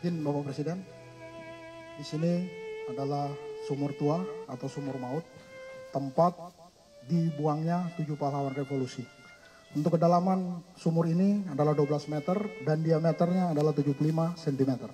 Izin Bapak Presiden, di sini adalah sumur tua atau sumur maut, tempat dibuangnya 7 pahlawan revolusi. Untuk kedalaman sumur ini adalah 12 meter dan diameternya adalah 75 cm.